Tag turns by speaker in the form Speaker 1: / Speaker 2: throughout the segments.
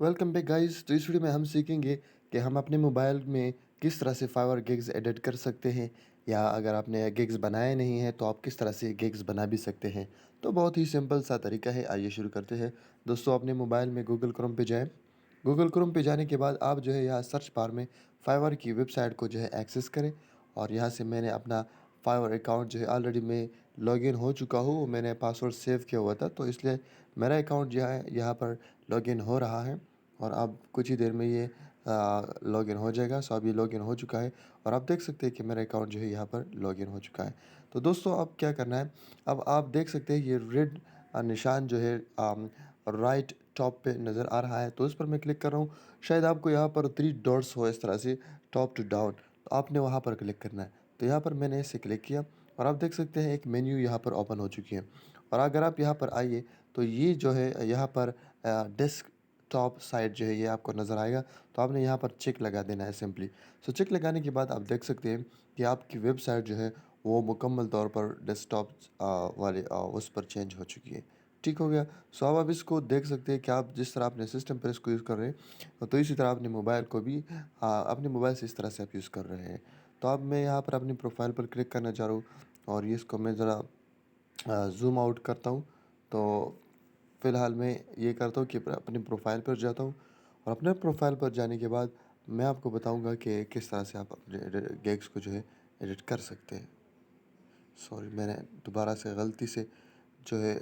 Speaker 1: Welcome back guys. तो इस video में हम सीखेंगे कि हम अपने मोबाइल में किस तरह से फाइवर गिग्स एडिट कर सकते हैं, या अगर आपने गिग्स बनाए नहीं हैं तो आप किस तरह से गिग्स बना भी सकते हैं। तो बहुत ही सिंपल सा तरीका है, आइए शुरू करते हैं। दोस्तों, अपने मोबाइल में गूगल क्रोम पे जाएं। गूगल क्रोम पे जाने के बाद आप जो है यहाँ सर्च बार में फाइवर की वेबसाइट को जो है एक्सेस करें। और यहाँ से मैंने अपना फाइवर अकाउंट जो है ऑलरेडी मैं लॉगिन हो चुका हूँ, मैंने पासवर्ड सेव किया हुआ था, तो इसलिए मेरा अकाउंट जो है यहाँ पर लॉगिन हो रहा है। और अब कुछ ही देर में ये लॉगिन हो जाएगा। सो अभी लॉगिन हो चुका है और आप देख सकते हैं कि मेरा अकाउंट जो है यहाँ पर लॉगिन हो चुका है। तो दोस्तों, अब क्या करना है, अब आप देख सकते हैं ये रेड निशान जो है राइट टॉप पे नज़र आ रहा है, तो इस पर मैं क्लिक कर रहा हूँ। शायद आपको यहाँ पर 3 डॉट्स हो इस तरह से, टॉप टू डाउन, तो आपने वहाँ पर क्लिक करना है। तो यहाँ पर मैंने इसे क्लिक किया और आप देख सकते हैं एक मेन्यू यहाँ पर ओपन हो चुकी है। और अगर आप यहाँ पर आइए तो ये जो है यहाँ पर डेस्क टॉप साइड जो है ये आपको नज़र आएगा। तो आपने यहाँ पर चेक लगा देना है सिंपली। सो चेक लगाने के बाद आप देख सकते हैं कि आपकी वेबसाइट जो है वो मुकम्मल तौर पर डेस्कटॉप वाले उस पर चेंज हो चुकी है। ठीक हो गया। सो अब आप इसको देख सकते हैं कि आप जिस तरह अपने सिस्टम पर इसको यूज़ कर रहे हैं, तो इसी तरह अपने मोबाइल को भी अपने मोबाइल से इस तरह से आप यूज़ कर रहे हैं। तो अब मैं यहाँ पर अपनी प्रोफाइल पर क्लिक करना चाह रहा हूँ और ये इसको मैं ज़रा ज़ूम आउट करता हूँ। तो फ़िलहाल मैं ये करता हूँ कि अपनी प्रोफ़ाइल पर जाता हूँ और अपने प्रोफ़ाइल पर जाने के बाद मैं आपको बताऊँगा कि किस तरह से आप अपने गिग्स को जो है एडिट कर सकते हैं। सॉरी, मैंने दोबारा से गलती से जो है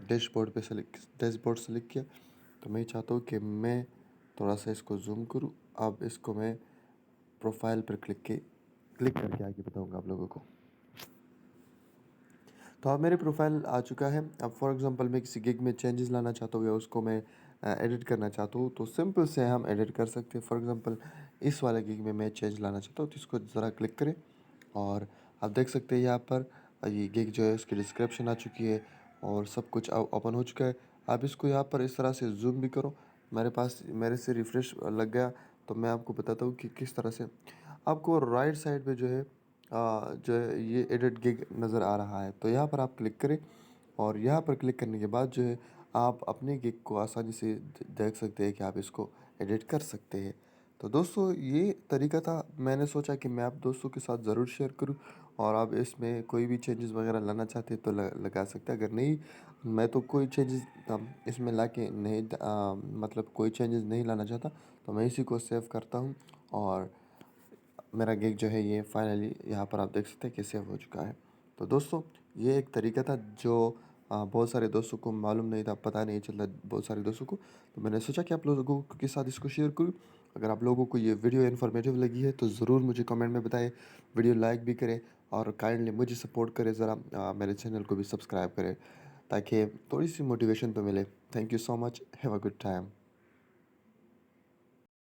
Speaker 1: डैशबोर्ड सेलेक्ट किया। तो मैं चाहता हूँ कि मैं थोड़ा सा इसको ज़ूम करूँ। अब इसको मैं प्रोफ़ाइल पर क्लिक करके आगे बताऊँगा आप लोगों को। तो अब मेरे प्रोफाइल आ चुका है। अब फॉर एग्ज़ाम्पल मैं किसी गिग में चेंजेस लाना चाहता हूँ या उसको मैं एडिट करना चाहता हूँ, तो सिंपल से हम एडिट कर सकते हैं। फॉर एग्ज़ाम्पल इस वाले गिग में मैं चेंज लाना चाहता हूँ, तो इसको ज़रा क्लिक करें और आप देख सकते हैं यहाँ पर ये गिग जो है उसकी डिस्क्रिप्शन आ चुकी है और सब कुछ ओपन हो चुका है। आप इसको यहाँ पर इस तरह से ज़ूम भी करो। मेरे से रिफ़्रेश लग गया, तो मैं आपको बताता हूँ कि किस तरह से आपको राइट साइड पे जो है ये एडिट गिग नज़र आ रहा है। तो यहाँ पर आप क्लिक करें और यहाँ पर क्लिक करने के बाद जो है आप अपने गिग को आसानी से देख सकते हैं कि आप इसको एडिट कर सकते हैं। तो दोस्तों, ये तरीका था, मैंने सोचा कि मैं आप दोस्तों के साथ ज़रूर शेयर करूं। और आप इसमें कोई भी चेंजेस वगैरह लाना चाहते हैं तो लगा सकते हैं। अगर नहीं, मैं तो कोई चेंजेस इसमें ला के नहीं मतलब कोई चेंजेस नहीं लाना चाहता, तो मैं इसी को सेव करता हूँ और मेरा गिग जो है ये फाइनली यहाँ पर आप देख सकते हैं कि सेव हो चुका है। तो दोस्तों, ये एक तरीका था जो बहुत सारे दोस्तों को मालूम नहीं था, पता नहीं चलता बहुत सारे दोस्तों को। तो मैंने सोचा कि आप लोगों के साथ इसको शेयर करूँ। अगर आप लोगों को ये वीडियो इन्फॉर्मेटिव लगी है तो ज़रूर मुझे कमेंट में बताएं, वीडियो लाइक भी करें और काइंडली मुझे सपोर्ट करें, ज़रा मेरे चैनल को भी सब्सक्राइब करें ताकि थोड़ी सी मोटिवेशन तो मिले। Thank you so much, have a good time.